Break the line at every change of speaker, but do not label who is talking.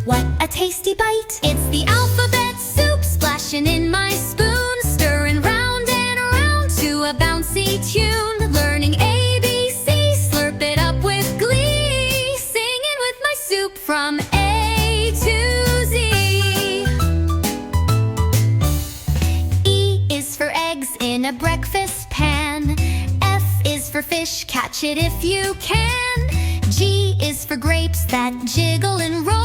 What a tasty bite! It's the alphabet soup splashing in my spoon, stirring round and around to a bouncy tune. Learning ABC, slurp it up with glee, singing with my soup from A to Z. E is for eggs in a breakfast pan. F is for fish, catch it if you can. G is for grapes that jiggle and roll.